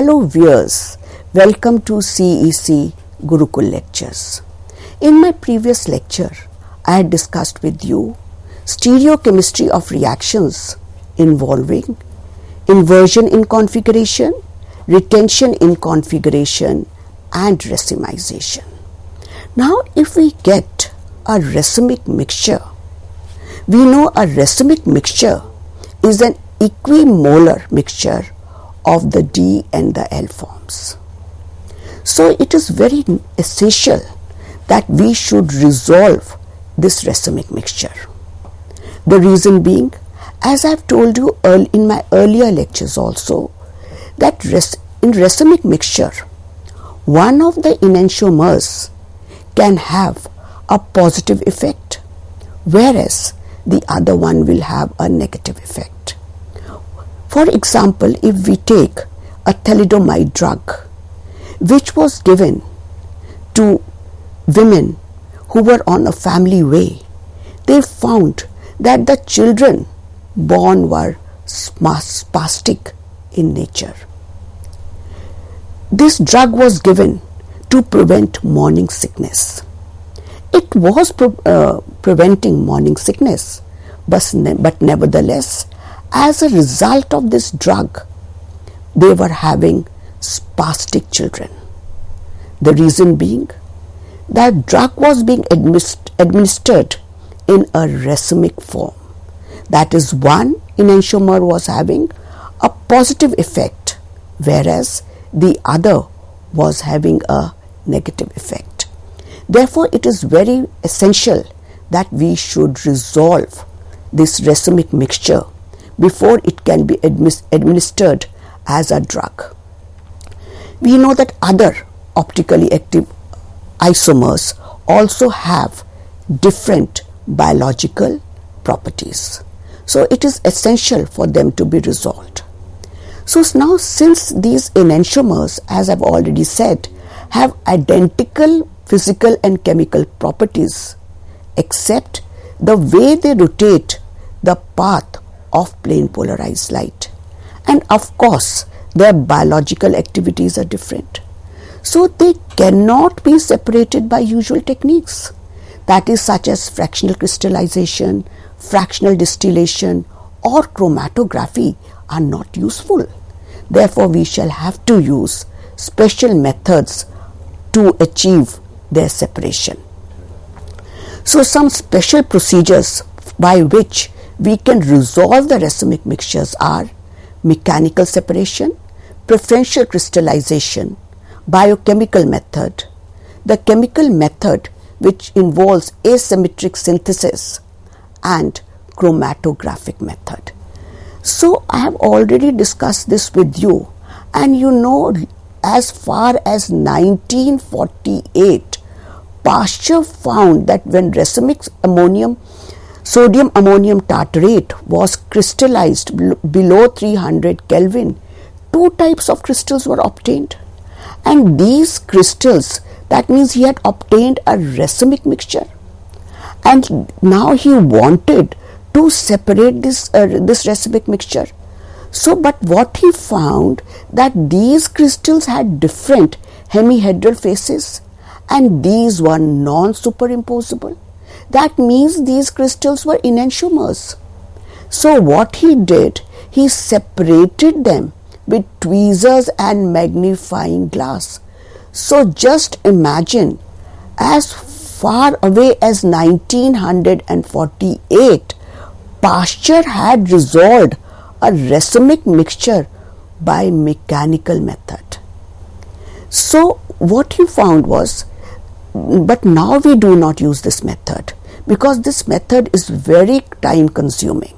Hello viewers, welcome to CEC Gurukul lectures. In my previous lecture, I had discussed with you stereochemistry of reactions involving inversion in configuration, retention in configuration and racemization. Now if we get a racemic mixture, we know a racemic mixture is an equimolar mixture of the D and the L forms. So it is very essential that we should resolve this racemic mixture. The reason being, as I have told you in my earlier lectures also, that in racemic mixture, one of the enantiomers can have a positive effect, whereas the other one will have a negative effect. For example, if we take a thalidomide drug which was given to women who were on a family way, they found that the children born were spastic in nature. This drug was given to prevent morning sickness. It was preventing morning sickness, but nevertheless, as a result of this drug, they were having spastic children. The reason being, that drug was being administered in a racemic form. That is, one enantiomer was having a positive effect, whereas the other was having a negative effect. Therefore, it is very essential that we should resolve this racemic mixture before it can be administered as a drug. We know that other optically active isomers also have different biological properties. So it is essential for them to be resolved. So now, since these enantiomers, as I have already said, have identical physical and chemical properties, except the way they rotate the path of plane polarized light, and of course their biological activities are different, so they cannot be separated by usual techniques, that is, such as fractional crystallization, fractional distillation or chromatography are not useful. Therefore, we shall have to use special methods to achieve their separation. So some special procedures by which we can resolve the racemic mixtures are mechanical separation, preferential crystallization, biochemical method, the chemical method which involves asymmetric synthesis, and chromatographic method. So I have already discussed this with you, and you know, as far as 1948, Pasteur found that when racemic sodium ammonium tartrate was crystallized below 300 Kelvin, two types of crystals were obtained, and these crystals, that means he had obtained a racemic mixture, and now he wanted to separate this racemic mixture. So, but what he found, that these crystals had different hemihedral faces and these were non-superimposable. That means these crystals were enantiomers. So what he did, he separated them with tweezers and magnifying glass. So just imagine, as far away as 1948, Pasteur had resolved a racemic mixture by mechanical method. So what he found was, but now we do not use this method because this method is very time consuming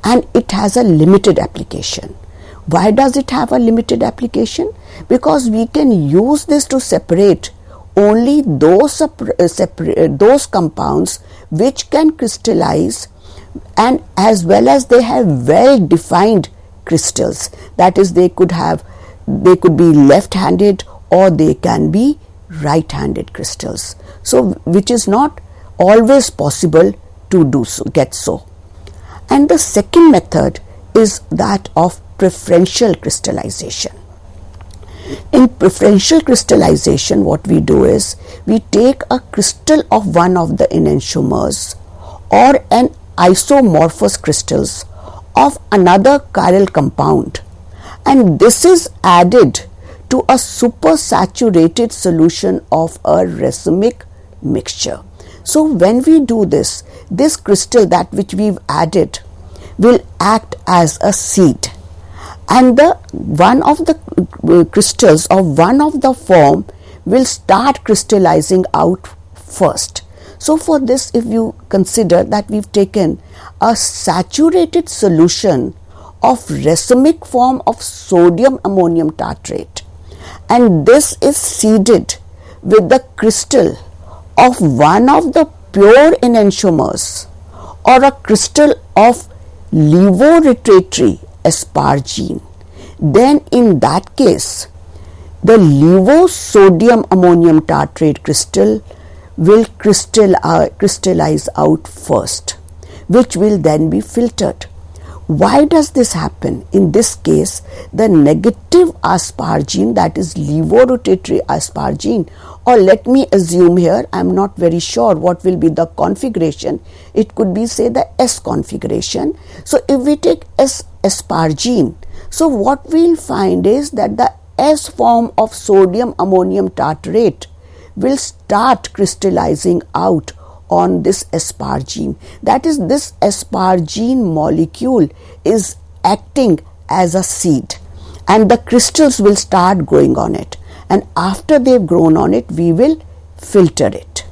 and it has a limited application. Why does it have a limited application? Because we can use this to separate only those compounds which can crystallize, and as well as they have well defined crystals, that is, they could be left-handed or they can be right-handed crystals, so which is not always possible to do so, get so. And the second method is that of preferential crystallization. In preferential crystallization, what we do is we take a crystal of one of the enantiomers or an isomorphous crystals of another chiral compound, and this is added to a supersaturated solution of a racemic mixture. So when we do this, this crystal that which we've added will act as a seed, and the one of the crystals of one of the form will start crystallizing out first. So for this, if you consider that we've taken a saturated solution of racemic form of sodium ammonium tartrate, and this is seeded with the crystal of one of the pure enantiomers or a crystal of levorotatory asparagine, then in that case the levosodium ammonium tartrate crystal will crystallize out first, which will then be filtered. Why does this happen? In this case, the negative asparagine, that is levorotatory asparagine, or let me assume here, I am not very sure what will be the configuration. It could be, say, the S configuration. So if we take S asparagine, so what we will find is that the S form of sodium ammonium tartrate will start crystallizing out on this asparagine. That is, this asparagine molecule is acting as a seed, and the crystals will start growing on it, and after they've grown on it, we will filter it.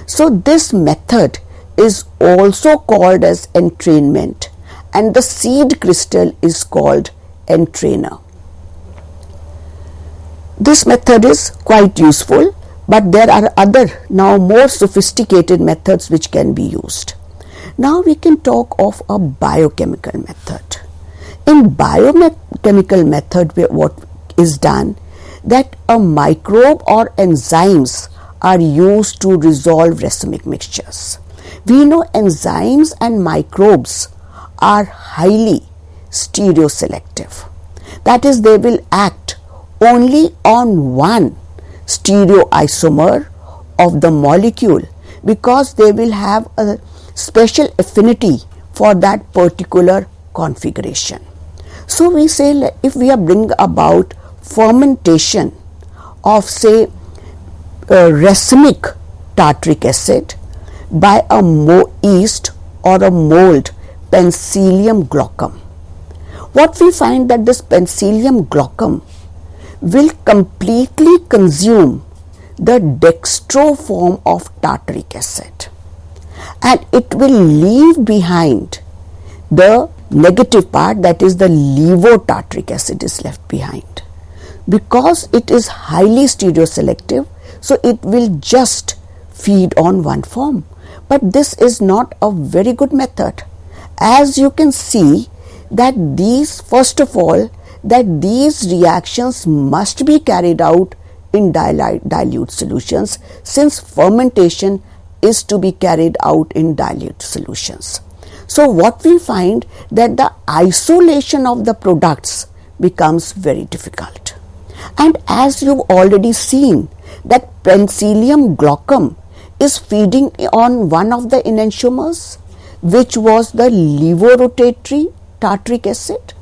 So this method is also called as entrainment, and the seed crystal is called entrainer. This method is quite useful, but there are other, now more sophisticated methods which can be used. Now we can talk of a biochemical method. In biochemical method, what is done, that a microbe or enzymes are used to resolve racemic mixtures. We know enzymes and microbes are highly stereoselective. That is, they will act only on one stereoisomer of the molecule because they will have a special affinity for that particular configuration. So we say, if we are bringing about fermentation of, say, racemic tartric acid by a yeast or a mold Penicillium glaucum, what we find that this Penicillium glaucum will completely consume the dextro form of tartaric acid, and it will leave behind the negative part, that is the levotartaric acid is left behind. Because it is highly stereoselective, so it will just feed on one form. But this is not a very good method. As you can see that these, first of all, that these reactions must be carried out in dilute solutions, since fermentation is to be carried out in dilute solutions. So what we find, that the isolation of the products becomes very difficult. And as you've already seen, that Penicillium glaucum is feeding on one of the enantiomers, which was the levorotatory tartaric acid.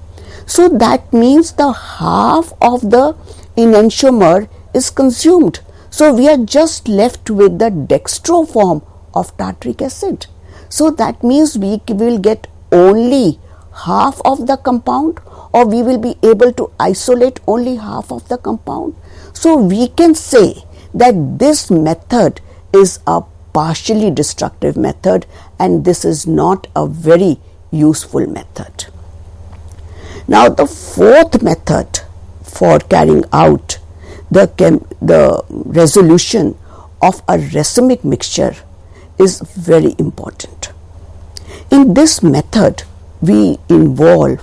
So that means the half of the enantiomer is consumed. So we are just left with the dextro form of tartaric acid. So that means we will get only half of the compound, or we will be able to isolate only half of the compound. So we can say that this method is a partially destructive method, and this is not a very useful method. Now the fourth method for carrying out the resolution of a racemic mixture is very important. In this method, we involve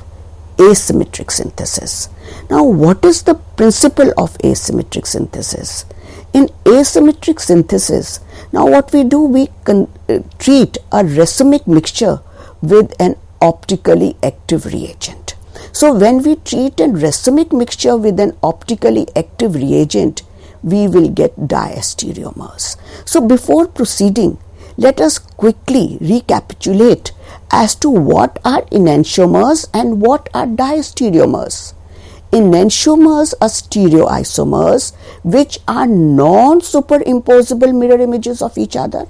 asymmetric synthesis. Now, what is the principle of asymmetric synthesis? In asymmetric synthesis, now what we do, we treat a racemic mixture with an optically active reagent. So when we treat a racemic mixture with an optically active reagent, we will get diastereomers. So before proceeding, let us quickly recapitulate as to what are enantiomers and what are diastereomers. Enantiomers are stereoisomers which are non-superimposable mirror images of each other.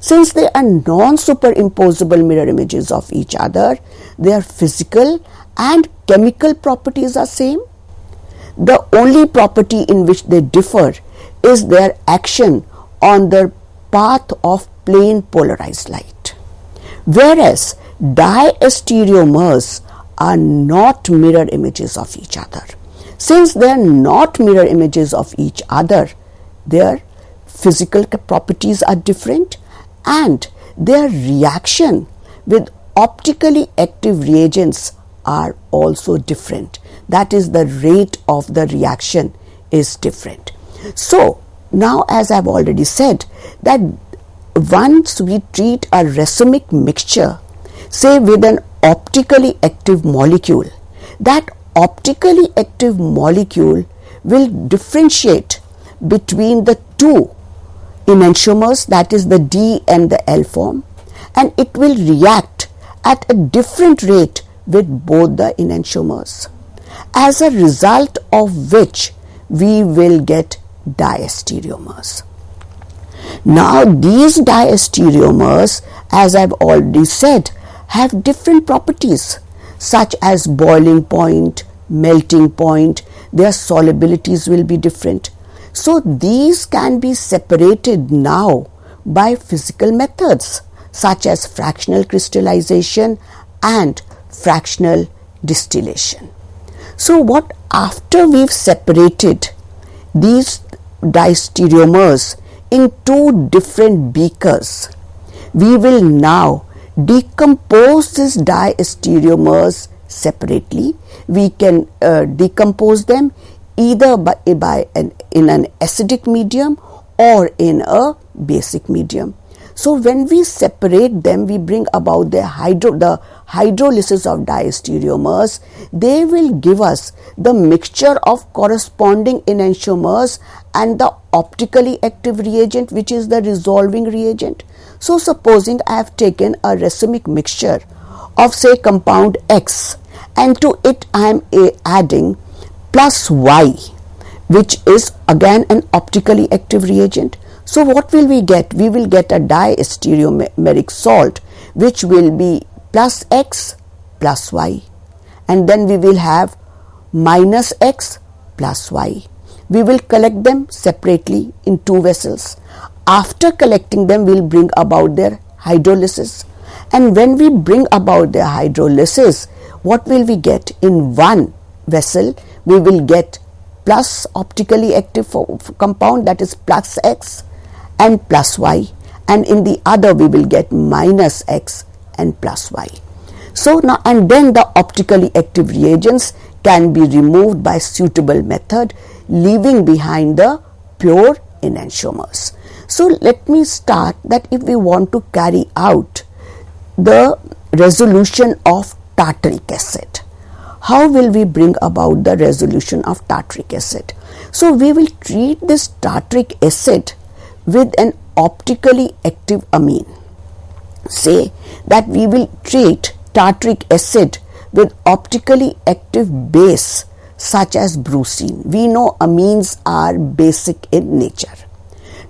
Since they are non-superimposable mirror images of each other, their physical and chemical properties are same. The only property in which they differ is their action on the path of plane polarized light. Whereas diastereomers are not mirror images of each other. Since they are not mirror images of each other, their physical properties are different and their reaction with optically active reagents are also different. That is, the rate of the reaction is different. So now, as I've already said, that once we treat a racemic mixture, say with an optically active molecule, that optically active molecule will differentiate between the two enantiomers, that is the D and the L form, and it will react at a different rate with both the enantiomers, as a result of which we will get diastereomers. Now these diastereomers, as I've already said, have different properties such as boiling point, melting point. Their solubilities will be different. So these can be separated now by physical methods such as fractional crystallization and fractional distillation. So what after we've separated these diastereomers in two different beakers, we will now decompose these diastereomers separately. We can decompose them either in an acidic medium or in a basic medium. So when we separate them, we bring about the hydrolysis of diastereomers. They will give us the mixture of corresponding enantiomers and the optically active reagent, which is the resolving reagent. So supposing I have taken a racemic mixture of, say, compound X, and to it I am adding plus Y, which is again an optically active reagent. So what will we get? We will get a diastereomeric salt, which will be plus X plus Y, and then we will have minus X plus Y. We will collect them separately in two vessels. After collecting them, we will bring about their hydrolysis, and when we bring about their hydrolysis, what will we get? In one vessel we will get plus optically active compound, that is plus X and plus Y, and in the other we will get minus X and plus Y. So now, and then the optically active reagents can be removed by suitable method, leaving behind the pure enantiomers. So let me start that if we want to carry out the resolution of tartaric acid, how will we bring about the resolution of tartaric acid? So we will treat this tartaric acid with an optically active amine. Say that we will treat tartaric acid with optically active base such as brucine. We know amines are basic in nature.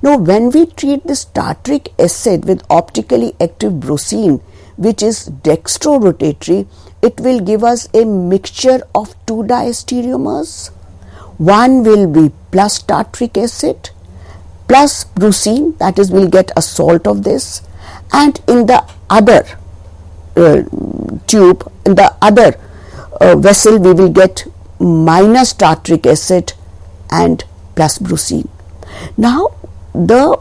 Now when we treat this tartaric acid with optically active brucine, which is dextrorotatory, it will give us a mixture of two diastereomers. One will be plus tartaric acid plus brucine, that is, we'll get a salt of this, and in the other tube, in the other vessel, we will get minus tartaric acid and plus brucine. Now the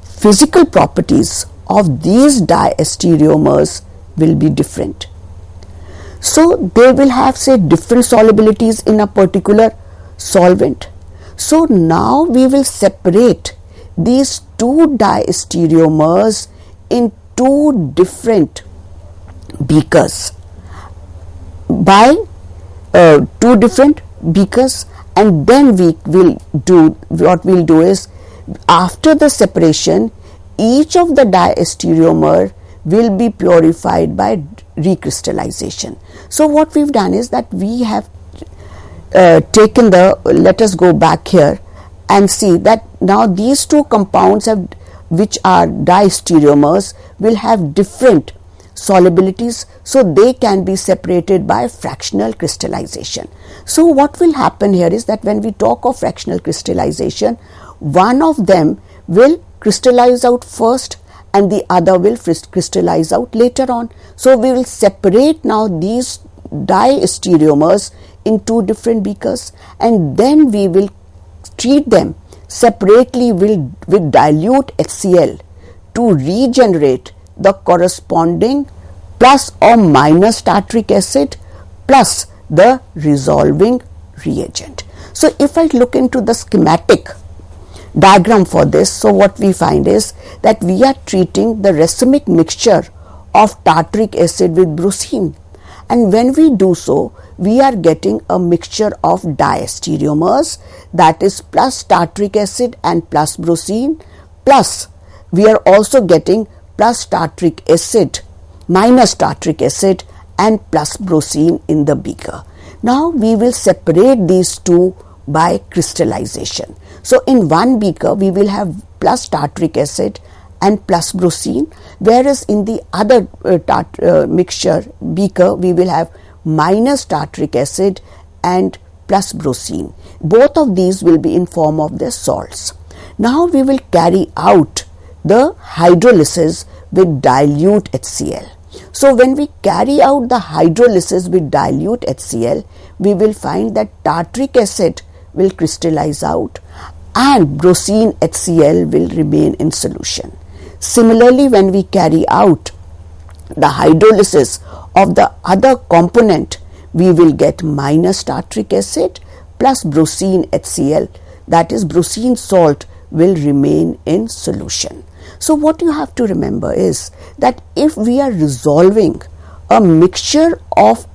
physical properties of these diastereomers will be different. So they will have, say, different solubilities in a particular solvent. So now we will separate these two diastereomers in two different beakers by two different beakers, and then what we'll do is, after the separation, each of the diastereomer will be purified by recrystallization. So what we've done is that we have taken let us go back here and see that now these two compounds which are diastereomers will have different solubilities, so they can be separated by fractional crystallization. So what will happen here is that when we talk of fractional crystallization, one of them will crystallize out first and the other will crystallize out later on. So we will separate now these diastereomers in two different beakers, and then we will treat them separately with dilute HCl to regenerate the corresponding plus or minus tartaric acid plus the resolving reagent. So if I look into the schematic diagram for this, so what we find is that we are treating the racemic mixture of tartaric acid with brucine, and when we do so, we are getting a mixture of diastereomers, that is plus tartaric acid and plus brucine, plus we are also getting plus tartaric acid minus tartaric acid and plus brucine in the beaker. Now we will separate these two by crystallization. So in one beaker we will have plus tartaric acid and plus brucine, whereas in the other mixture beaker we will have minus tartaric acid and plus brucine. Both of these will be in form of their salts. Now we will carry out the hydrolysis with dilute HCl. So when we carry out the hydrolysis with dilute HCl, we will find that tartaric acid will crystallize out and brucine HCl will remain in solution. Similarly, when we carry out the hydrolysis of the other component, we will get minus tartaric acid plus brucine HCl, that is brucine salt will remain in solution. So what you have to remember is that if we are resolving a mixture of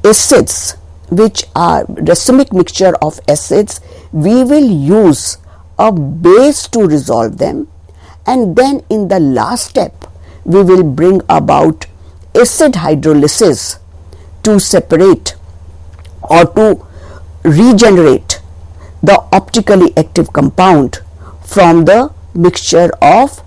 acids, which are racemic mixture of acids, we will use a base to resolve them, and then in the last step we will bring about acid hydrolysis to separate or to regenerate the optically active compound from the mixture of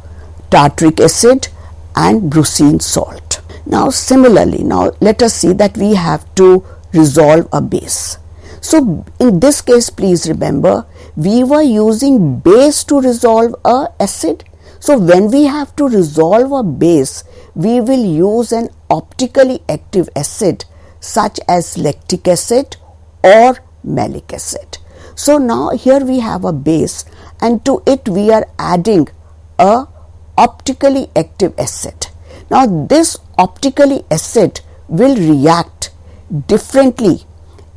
tartaric acid and brucine salt. Now similarly, now let us see that we have to resolve a base. So in this case, please remember, we were using base to resolve a acid. So when we have to resolve a base, we will use an optically active acid such as lactic acid or malic acid. So now here we have a base, and to it we are adding a optically active acid. Now this optically acid will react differently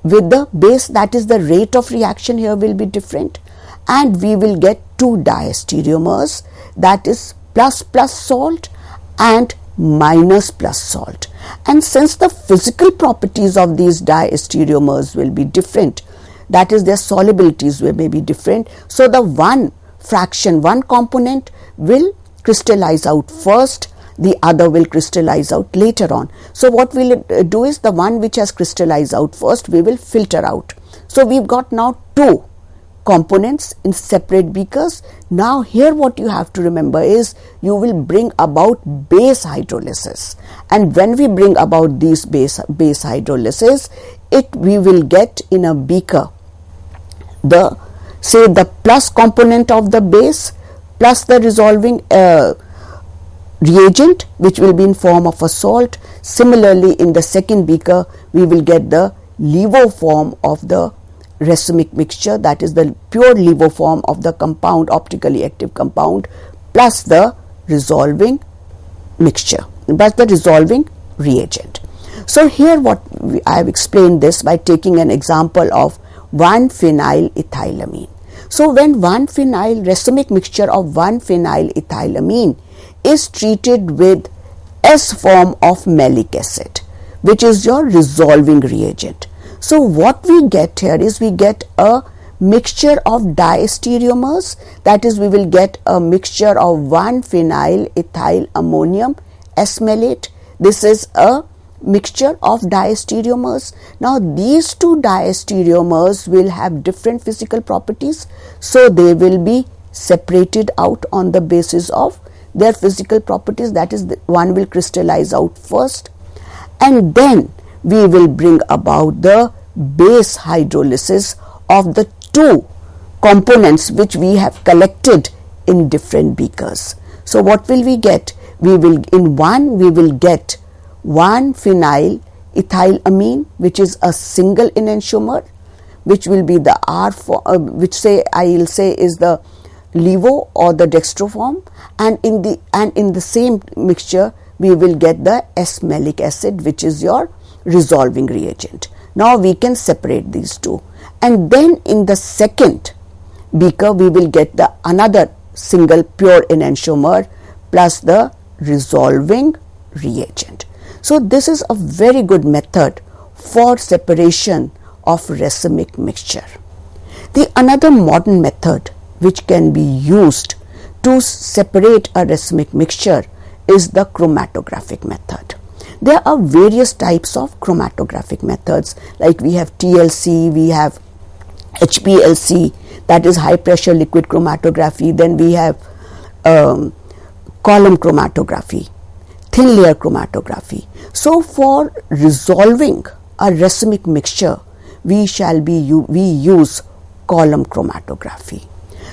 with the base, that is the rate of reaction here will be different, and we will get two diastereomers, that is plus plus salt and minus plus salt. And since the physical properties of these diastereomers will be different, that is their solubilities may be different, so the one component will crystallize out first, the other will crystallize out later on. So what we'll do is the one which has crystallized out first we will filter out. So we've got now two components in separate beakers. Now here what you have to remember is you will bring about base hydrolysis, and when we bring about these base hydrolysis, we will get in a beaker the plus component of the base plus the resolving reagent, which will be in form of a salt. Similarly, in the second beaker we will get the levo form of the racemic mixture, that is the pure levo form of the compound, optically active compound, plus the resolving mixture, plus the resolving reagent. So here I have explained this by taking an example of 1-phenylethylamine. So when 1-phenyl racemic mixture of 1-phenylethylamine is treated with S form of malic acid, which is your resolving reagent. So what we get here is we get a mixture of diastereomers, that is we will get a mixture of 1-phenyl ethyl ammonium S-malate. This is a mixture of diastereomers. Now these two diastereomers will have different physical properties, so they will be separated out on the basis of their physical properties, that is one will crystallize out first, and then we will bring about the base hydrolysis of the two components which we have collected in different beakers. So what will we get? We will get 1-phenyl ethylamine, which is a single enantiomer, which will be the R form, which I will say is the levo or the dextroform, and in the same mixture we will get the S-malic acid, which is your resolving reagent. Now we can separate these two, and then in the second beaker we will get the another single pure enantiomer plus the resolving reagent. So this is a very good method for separation of racemic mixture. The another modern method which can be used to separate a racemic mixture is the chromatographic method. There are various types of chromatographic methods, like we have TLC, we have HPLC, that is high pressure liquid chromatography, then we have column chromatography, thin layer chromatography. So for resolving a racemic mixture we use column chromatography.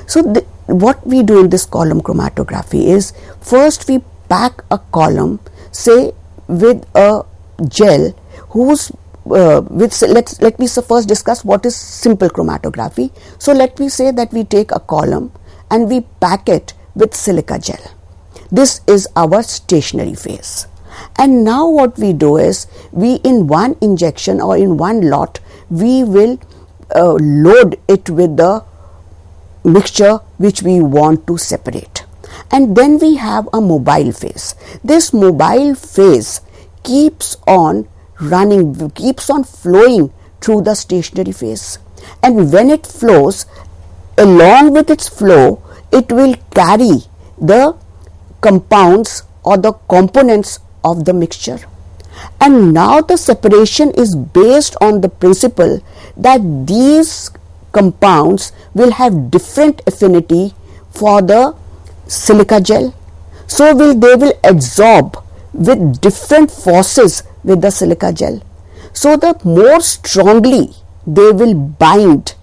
So what we do in this column chromatography is, first we pack a column, say with a gel whose let me first discuss what is simple chromatography. So let me say that we take a column and we pack it with silica gel. This is our stationary phase. And now what we do is, we in one injection or in one lot we will load it with the mixture which we want to separate, and then we have a mobile phase. This mobile phase keeps on running, keeps on flowing through the stationary phase, and when it flows, along with its flow it will carry the compounds or the components of the mixture. And now the separation is based on the principle that these compounds will have different affinity for the silica gel, so they will absorb with different forces with the silica gel. So the more strongly they will bind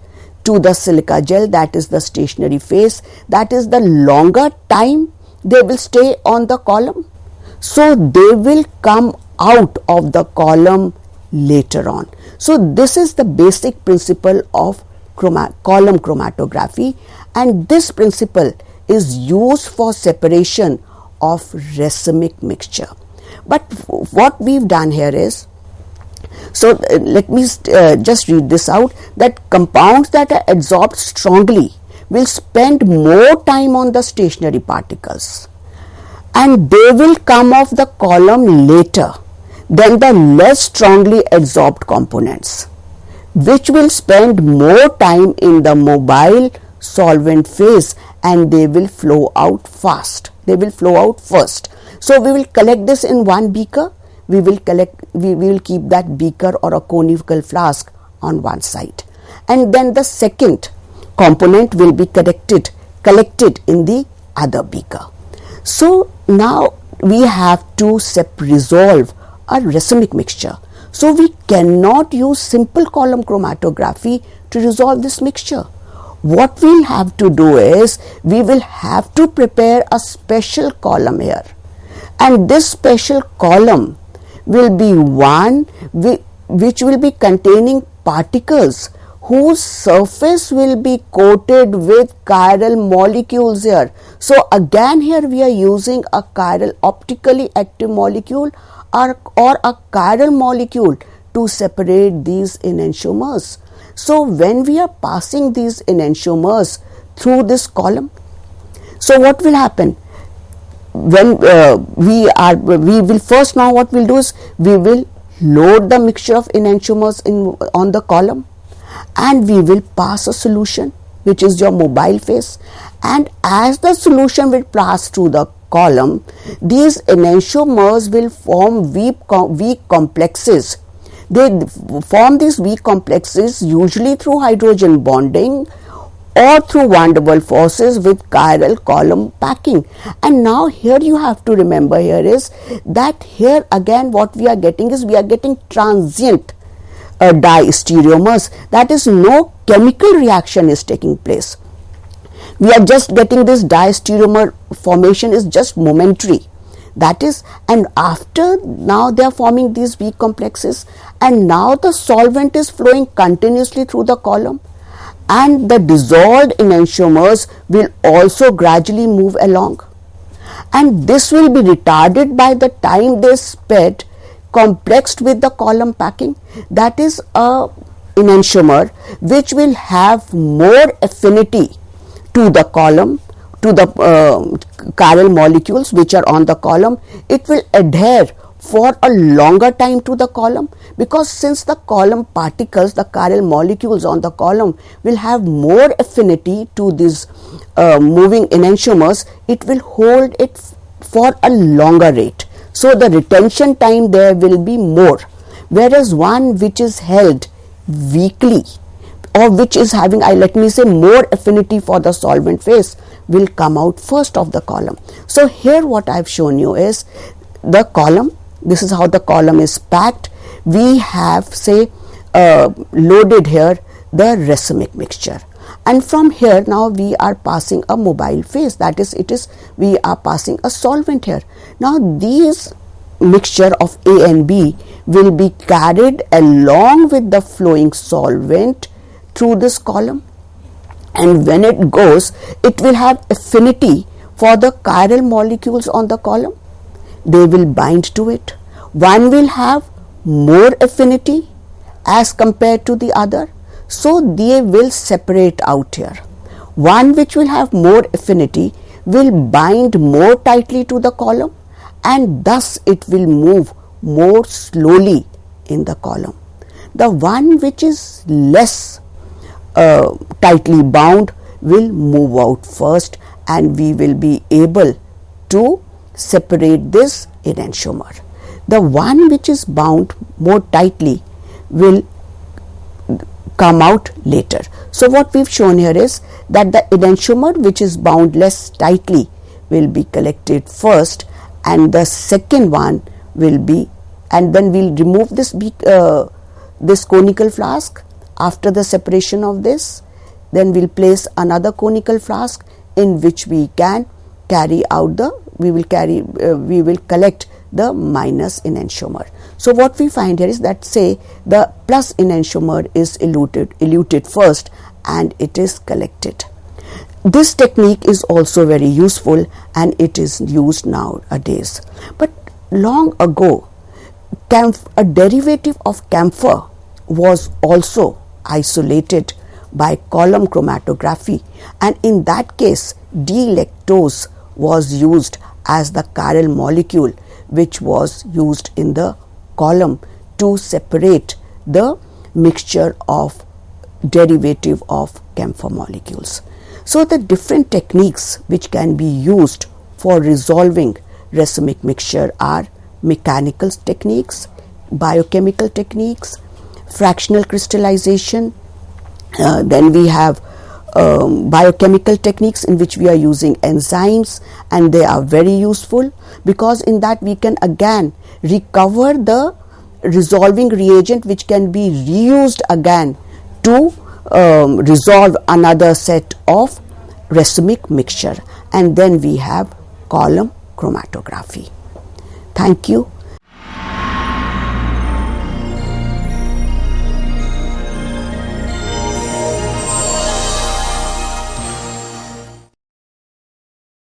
to the silica gel, that is the stationary phase, that is the longer time they will stay on the column. So they will come out of the column later on. So this is the basic principle of column chromatography, and this principle is used for separation of racemic mixture. But what we've done here is, so let me just read this out, that compounds that are adsorbed strongly will spend more time on the stationary particles, and they will come off the column later than the less strongly adsorbed components, which will spend more time in the mobile solvent phase, and they will flow out fast. They will flow out first. So we will collect this in one beaker. We will keep that beaker or a conical flask on one side, and then the second component will be collected in the other beaker. So now we have to resolve a racemic mixture. So we cannot use simple column chromatography to resolve this mixture. What we'll have to do is, we will have to prepare a special column here, and this special column will be one which will be containing particles whose surface will be coated with chiral molecules here. So again here we are using a chiral optically active molecule or a chiral molecule to separate these enantiomers. So when we are passing these enantiomers through this column, so what will happen? When we will first, now what we'll do is, we will load the mixture of enantiomers on the column, and we will pass a solution which is your mobile phase, and as the solution will pass through the column, these enantiomers will form weak complexes. They form these weak complexes usually through hydrogen bonding or through van der Waals forces with chiral column packing. And now here you have to remember here is that here again what we are getting is we are getting transient diastereomers, that is no chemical reaction is taking place. We are just getting this diastereomer formation is just momentary, that is, and after now they are forming these weak complexes, and now the solvent is flowing continuously through the column, and the dissolved enantiomers will also gradually move along, and this will be retarded by the time they sped complexed with the column packing. That is a enantiomer which will have more affinity to the column, to the chiral molecules which are on the column. It will adhere for a longer time to the column, because since the column particles, the chiral molecules on the column will have more affinity to these moving enantiomers, it will hold it for a longer rate. So the retention time there will be more, whereas one which is held weakly or which is having, let me say, more affinity for the solvent phase will come out first of the column. So here what I have shown you is the column. This is how the column is packed. We have, say, loaded here the racemic mixture, and from here now we are passing a mobile phase, that is, we are passing a solvent here. Now these mixture of A and B will be carried along with the flowing solvent through this column, and when it goes, it will have affinity for the chiral molecules on the column. They will bind to it. One will have more affinity as compared to the other, so they will separate out here. One which will have more affinity will bind more tightly to the column, and thus it will move more slowly in the column. The one which is less tightly bound will move out first, and we will be able to separate this enantiomer. The one which is bound more tightly will come out later. So what we've shown here is that the enantiomer which is bound less tightly will be collected first, and the second one will be, and then we'll remove this this conical flask after the separation of this. Then we'll place another conical flask in which we can carry out the, we will collect the minus enantiomer. So what we find here is that, say, the plus enantiomer is eluted first and it is collected. This technique is also very useful and it is used nowadays. But long ago, a derivative of camphor was also isolated by column chromatography, and in that case D-lactose was used as the chiral molecule which was used in the column to separate the mixture of derivative of camphor molecules. So the different techniques which can be used for resolving racemic mixture are mechanical techniques, biochemical techniques, fractional crystallization, then we have biochemical techniques in which we are using enzymes, and they are very useful because in that we can again recover the resolving reagent which can be reused again to resolve another set of racemic mixture. And then we have column chromatography. Thank you.